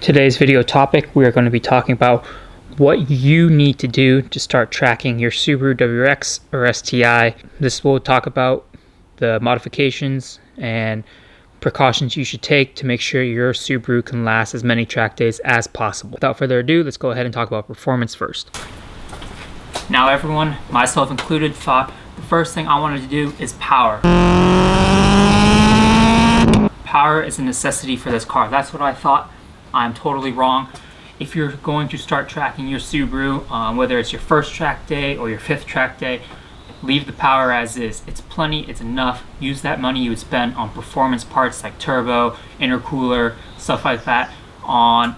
Today's video topic, we are going to be talking about what you need to do to start tracking your Subaru WRX or STI. This will talk about the modifications and precautions you should take to make sure your Subaru can last as many track days as possible. Without further ado, let's go ahead and talk about performance first. Now everyone, myself included, thought the first thing I wanted to do is power. Power is a necessity for this car. That's what I thought. I'm totally wrong. If you're going to start tracking your Subaru, whether it's your first track day or your fifth track day, leave the power as is. It's plenty, it's enough. Use that money you would spend on performance parts like turbo, intercooler, stuff like that, on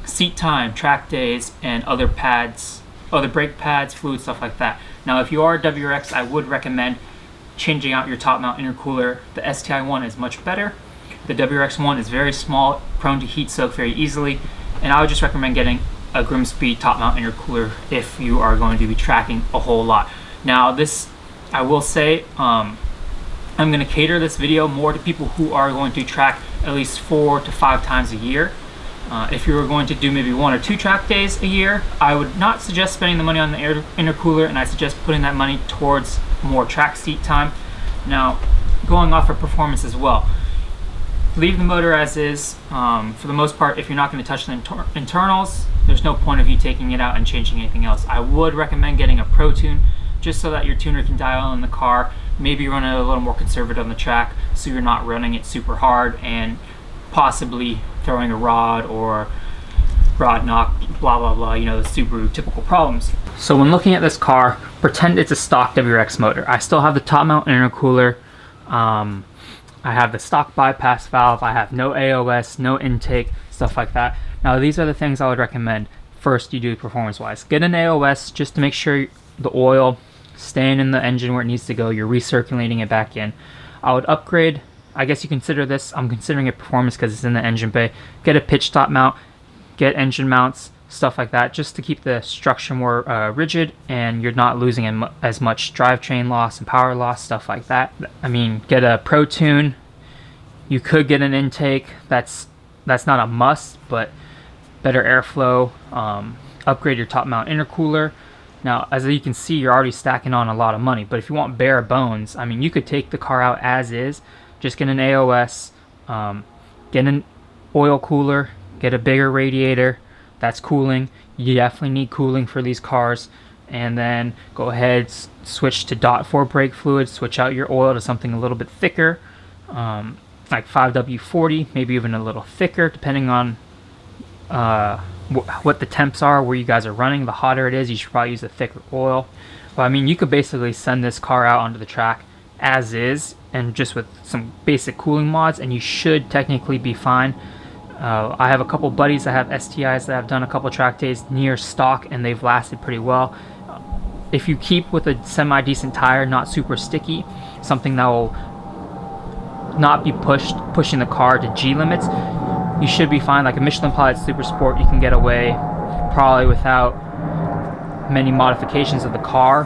seat time, track days, and other pads, other brake pads, fluid, stuff like that. Now, if you are a WRX, I would recommend changing out your top mount intercooler. The STI one is much better. The WRX one is very small, prone to heat soak very easily, and I would just recommend getting a Grimmspeed top mount intercooler if you are going to be tracking a whole lot. Now this, I will say, I'm going to cater this video more to people who are going to track at least 4 to 5 times a year. If you were going to do maybe 1 or 2 track days a year, I would not suggest spending the money on the intercooler, and I suggest putting that money towards more track seat time. Now, going off of performance as well, leave the motor as is. For the most part, if you're not going to touch the internals, there's no point of you taking it out and changing anything else. I would recommend getting a Pro Tune, just so that your tuner can dial in the car, maybe run it a little more conservative on the track, so you're not running it super hard and possibly throwing a rod or rod knock, blah blah blah, you know, the Subaru typical problems. So when looking at this car, pretend it's a stock WRX motor. I still have the top mount intercooler. I have the stock bypass valve, I have no AOS, no intake, stuff like that. Now these are the things I would recommend first you do performance wise. Get an AOS just to make sure the oil staying in the engine where it needs to go, you're recirculating it back in. I would upgrade, I guess you consider this, I'm considering it performance because it's in the engine bay. Get a pitch top mount, get engine mounts, stuff like that, just to keep the structure more rigid and you're not losing as much drivetrain loss and power loss, stuff like that. I mean, get a Pro Tune. You could get an intake. That's not a must, but better airflow. Upgrade your top mount intercooler. Now, as you can see, you're already stacking on a lot of money, but if you want bare bones, I mean, you could take the car out as is, just get an AOS, get an oil cooler, get a bigger radiator. That's cooling. You definitely need cooling for these cars. And then go ahead, switch to .4 brake fluid, switch out your oil to something a little bit thicker, like 5W40, maybe even a little thicker, depending on what the temps are, where you guys are running. The hotter it is, you should probably use a thicker oil. But I mean, you could basically send this car out onto the track as is, and just with some basic cooling mods, and you should technically be fine. I have a couple buddies that have STIs that have done a couple track days near stock and they've lasted pretty well. If you keep with a semi-decent tire, not super sticky, something that will not be pushing the car to G limits, you should be fine. Like a Michelin Pilot Super Sport, you can get away probably without many modifications of the car,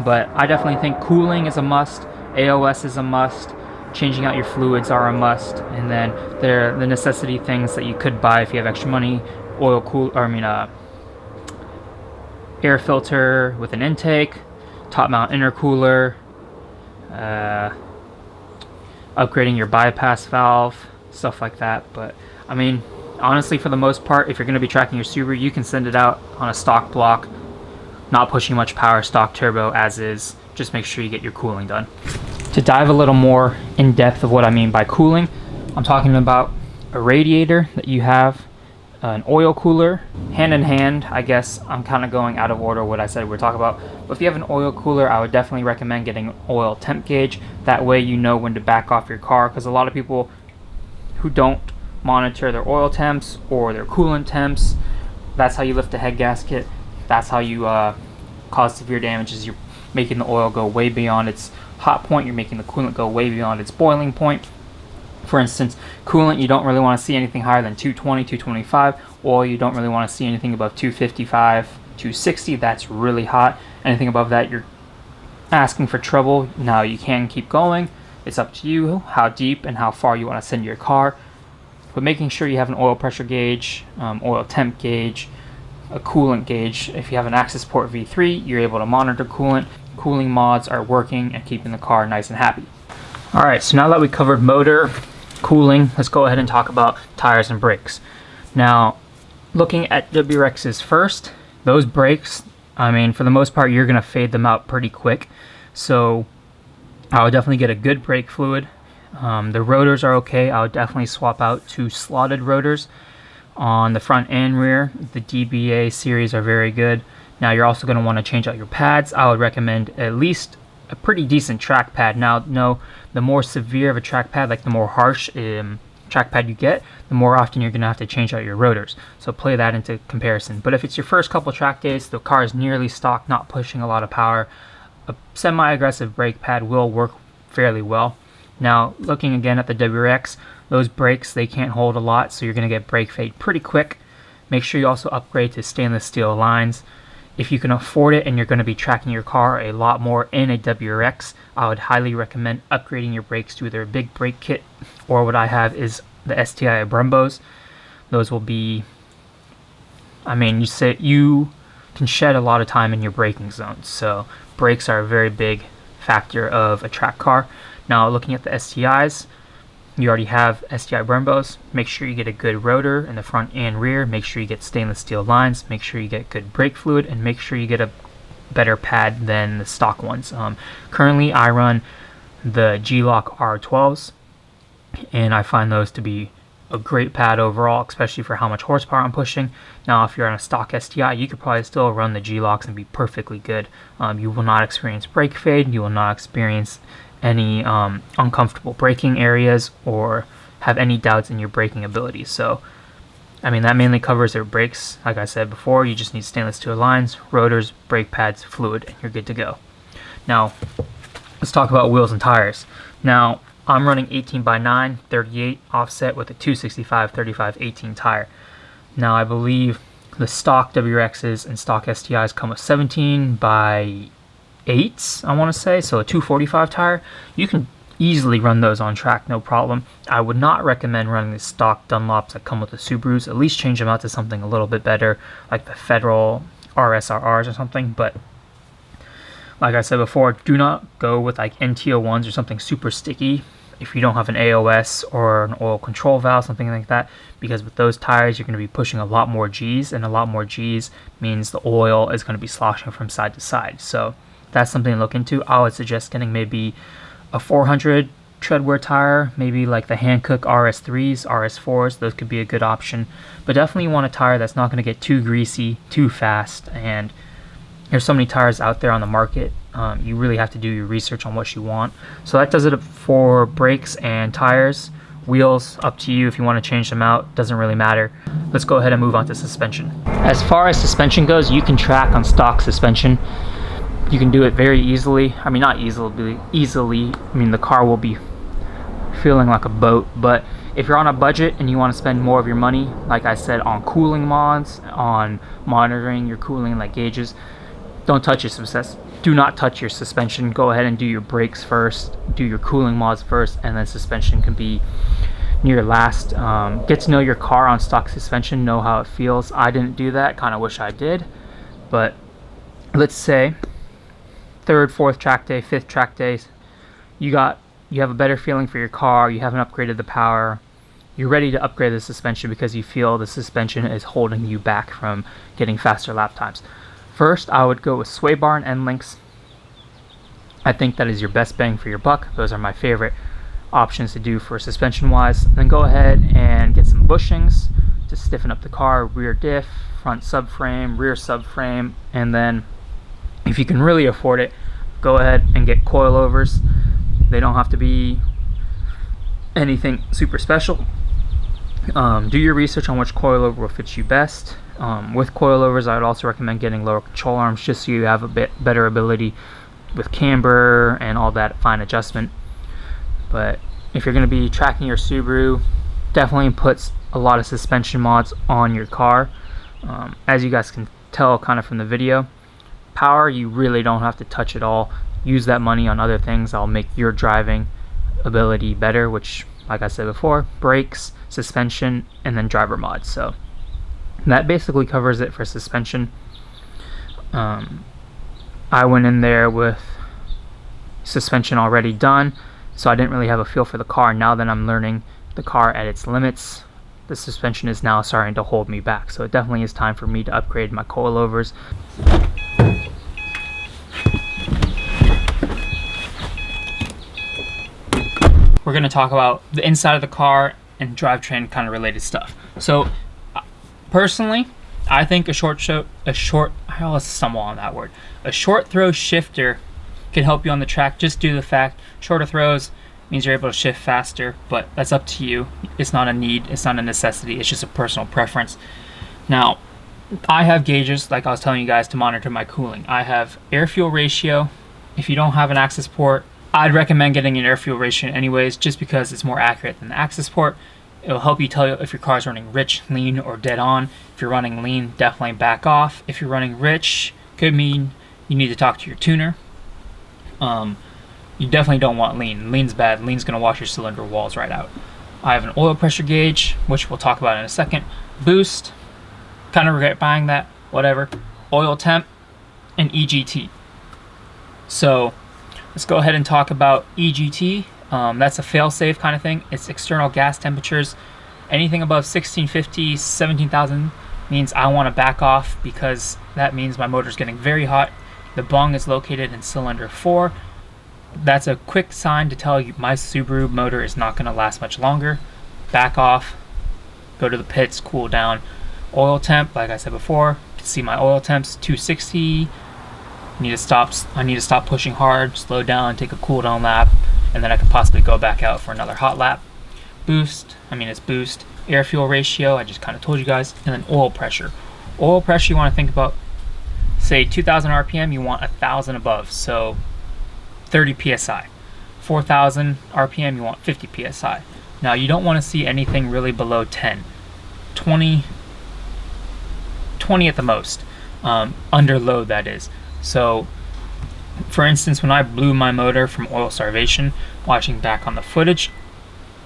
but I definitely think cooling is a must, AOS is a must, changing out your fluids are a must, and then there are the necessity things that you could buy if you have extra money: air filter with an intake, top mount intercooler, upgrading your bypass valve, stuff like that. But I mean, honestly, for the most part, if you're going to be tracking your Subaru, you can send it out on a stock block, not pushing much power, stock turbo as is. Just make sure you get your cooling done. To dive a little more in depth of what I mean by cooling, I'm talking about a radiator that you have, an oil cooler, hand in hand. I guess I'm kind of going out of order what I said we're talking about, but if you have an oil cooler, I would definitely recommend getting an oil temp gauge. That way you know when to back off your car, because a lot of people who don't monitor their oil temps or their coolant temps, that's how you lift the head gasket, that's how you cause severe damages. You're making the oil go way beyond its hot point, you're making the coolant go way beyond its boiling point. For instance, coolant, you don't really want to see anything higher than 220, 225. Oil, you don't really want to see anything above 255, 260. That's really hot. Anything above that, you're asking for trouble. Now, you can keep going. It's up to you how deep and how far you want to send your car. But making sure you have an oil pressure gauge, oil temp gauge, a coolant gauge. If you have an access port V3, you're able to monitor coolant. Cooling mods are working and keeping the car nice and happy. Alright, so now that we covered motor, cooling, let's go ahead and talk about tires and brakes. Now, looking at WRXs first, those brakes, I mean, for the most part, you're going to fade them out pretty quick. So I would definitely get a good brake fluid. The rotors are okay. I would definitely swap out to slotted rotors on the front and rear. The DBA series are very good. Now you're also going to want to change out your pads. I would recommend at least a pretty decent track pad. Now, no, the more severe of a track pad, like the more harsh track pad you get, the more often you're going to have to change out your rotors. So play that into comparison. But if it's your first couple track days, the car is nearly stock, not pushing a lot of power, a semi-aggressive brake pad will work fairly well. Now, looking again at the WRX, those brakes, they can't hold a lot, so you're going to get brake fade pretty quick. Make sure you also upgrade to stainless steel lines. If you can afford it and you're going to be tracking your car a lot more in a WRX, I would highly recommend upgrading your brakes to either a big brake kit, or what I have is the STI Brembos. Those will be, I mean, you can shed a lot of time in your braking zones, so brakes are a very big factor of a track car. Now, looking at the STIs, you already have STI Brembos. Make sure you get a good rotor in the front and rear. Make sure you get stainless steel lines. Make sure you get good brake fluid, and make sure you get a better pad than the stock ones. Currently, I run the G-Lock R12s, and I find those to be a great pad overall, especially for how much horsepower I'm pushing. Now, if you're on a stock STI, you could probably still run the G-Locks and be perfectly good. You will not experience brake fade. You will not experience any uncomfortable braking areas or have any doubts in your braking ability. So, I mean, that mainly covers their brakes. Like I said before, you just need stainless steel lines, rotors, brake pads, fluid, and you're good to go. Now, let's talk about wheels and tires. Now, I'm running 18x9, 38 offset with a 265/35/18 tire. Now, I believe the stock WRXs and stock STIs come with 17x8s, I want to say, so a 245 tire. You can easily run those on track, no problem. I would not recommend running the stock Dunlops that come with the Subarus. At least change them out to something a little bit better, like the Federal RSRRs or something. But like I said before, do not go with like NT01s or something super sticky if you don't have an AOS or an oil control valve, something like that, because with those tires you're going to be pushing a lot more G's, and a lot more G's means the oil is going to be sloshing from side to side. So that's something to look into. I would suggest getting maybe a 400 treadwear tire, maybe like the Hankook RS3s, RS4s. Those could be a good option. But definitely you want a tire that's not going to get too greasy, too fast. And there's so many tires out there on the market. You really have to do your research on what you want. So that does it for brakes and tires. Wheels, up to you if you want to change them out. Doesn't really matter. Let's go ahead and move on to suspension. As far as suspension goes, you can track on stock suspension. You can do it very easily. I mean, not easily. I mean, the car will be feeling like a boat. But if you're on a budget and you want to spend more of your money, like I said, on cooling mods, on monitoring your cooling like gauges, don't touch your suspension. Do not touch your suspension. Go ahead and do your brakes first. Do your cooling mods first, and then suspension can be near last. Get to know your car on stock suspension. Know how it feels. I didn't do that. Kind of wish I did. But let's say third, fourth track day, fifth track days, you have a better feeling for your car, you haven't upgraded the power, you're ready to upgrade the suspension because you feel the suspension is holding you back from getting faster lap times. First, I would go with sway bar and end links. I think that is your best bang for your buck. Those are my favorite options to do for suspension wise. Then go ahead and get some bushings to stiffen up the car, rear diff, front subframe, rear subframe, and then if you can really afford it, go ahead and get coilovers. They don't have to be anything super special. Do your research on which coilover will fit you best. With coilovers, I would also recommend getting lower control arms just so you have a bit better ability with camber and all that fine adjustment. But if you're going to be tracking your Subaru, definitely put a lot of suspension mods on your car. As you guys can tell kind of from the video, power, you really don't have to touch it all. Use that money on other things that'll make your driving ability better, which, like I said before, brakes, suspension, and then driver mod. So that basically covers it for suspension. I went in there with suspension already done, so I didn't really have a feel for the car. Now that I'm learning the car at its limits, the suspension is now starting to hold me back. So it definitely is time for me to upgrade my coilovers. We're going to talk about the inside of the car and drivetrain kind of related stuff. So personally, I think a short throw shifter can help you on the track, just due to the fact shorter throws means you're able to shift faster, but that's up to you. It's not a need, it's not a necessity, it's just a personal preference. Now, I have gauges, like I was telling you guys, to monitor my cooling. I have air-fuel ratio. If you don't have an access port, I'd recommend getting an air-fuel ratio anyways, just because it's more accurate than the access port. It'll help you tell you if your car's running rich, lean, or dead on. If you're running lean, definitely back off. If you're running rich, could mean you need to talk to your tuner. You definitely don't want lean. Lean's bad. Lean's going to wash your cylinder walls right out. I have an oil pressure gauge, which we'll talk about in a second. Boost, kind of regret buying that, whatever. Oil temp, and EGT. So let's go ahead and talk about EGT. That's a fail-safe kind of thing. It's external gas temperatures. Anything above 1650, 17,000 means I want to back off, because that means my motor's getting very hot. The bung is located in cylinder 4. That's a quick sign to tell you my Subaru motor is not going to last much longer. Back off, go to the pits, cool down. Oil temp, like I said before, you can see my oil temp's 260. I need to stop pushing hard, slow down, take a cool down lap, and then I can possibly go back out for another hot lap. Boost, it's boost. Air fuel ratio, I just kind of told you guys. And then oil pressure. Oil pressure, you want to think about, say 2,000 RPM, you want 1,000 above, so 30 PSI. 4,000 RPM, you want 50 PSI. Now you don't want to see anything really below 10. 20 at the most. Under load, that is. So for instance, when I blew my motor from oil starvation, watching back on the footage,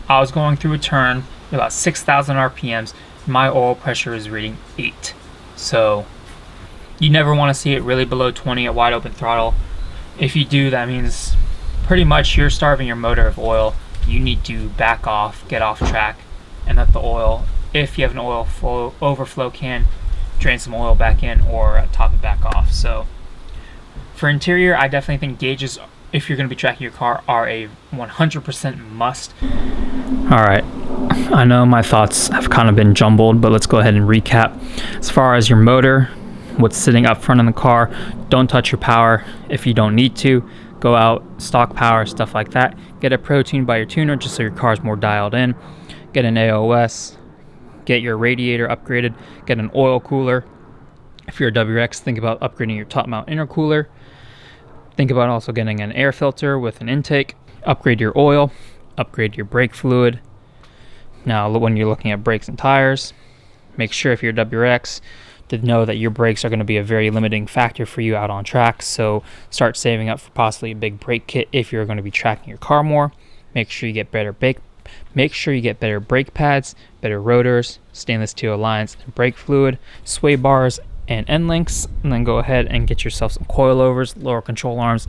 I was going through a turn at about 6,000 RPMs. My oil pressure is reading 8. So you never want to see it really below 20 at wide open throttle. If you do, that means pretty much you're starving your motor of oil. You need to back off, get off track, and let the oil, if you have an oil overflow can, drain some oil back in or top it back off. So for interior, I definitely think gauges, if you're going to be tracking your car, are a 100% must. Alright, I know my thoughts have kind of been jumbled, but let's go ahead and recap. As far as your motor, what's sitting up front in the car, don't touch your power if you don't need to. Go out, stock power, stuff like that. Get a Pro Tune by your tuner just so your car's more dialed in. Get an AOS. Get your radiator upgraded. Get an oil cooler. If you're a WRX, think about upgrading your top mount intercooler. Think about also getting an air filter with an intake. Upgrade your oil. Upgrade your brake fluid. Now, when you're looking at brakes and tires, make sure if you're a WRX to know that your brakes are going to be a very limiting factor for you out on track. So start saving up for possibly a big brake kit if you're going to be tracking your car more. Make sure you get better brake pads, better rotors, stainless steel lines and brake fluid, sway bars and end links, and then go ahead and get yourself some coilovers, lower control arms,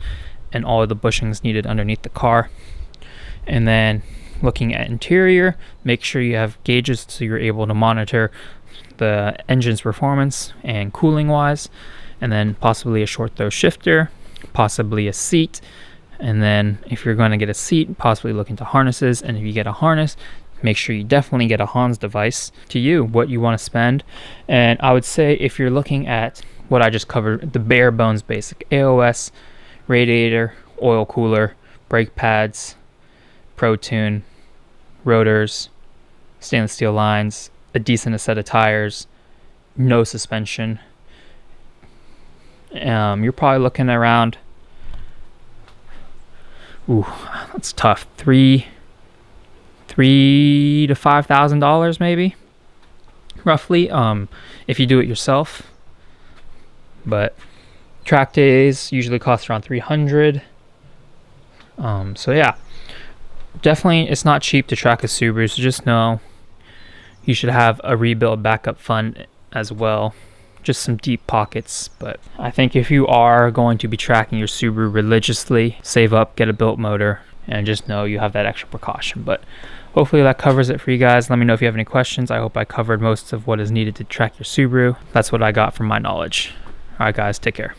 and all of the bushings needed underneath the car. And then looking at interior, make sure you have gauges so you're able to monitor the engine's performance and cooling wise, and then possibly a short throw shifter, possibly a seat, and then if you're going to get a seat, possibly look into harnesses. And if you get a harness, make sure you definitely get a Hans device to you, what you want to spend. And I would say if you're looking at what I just covered, the bare bones basic: AOS, radiator, oil cooler, brake pads, Pro Tune, rotors, stainless steel lines, a decent set of tires, no suspension, you're probably looking around, that's tough, $3,000 to $5,000 maybe, roughly, if you do it yourself. But track days usually cost around $300. So yeah, definitely it's not cheap to track a Subaru, so just know You should have a rebuild backup fund as well, just some deep pockets. But I think if you are going to be tracking your Subaru religiously, save up, get a built motor, and just know you have that extra precaution. But hopefully that covers it for you guys. Let me know if you have any questions. I hope I covered most of what is needed to track your Subaru. That's what I got from my knowledge. All right, guys, take care.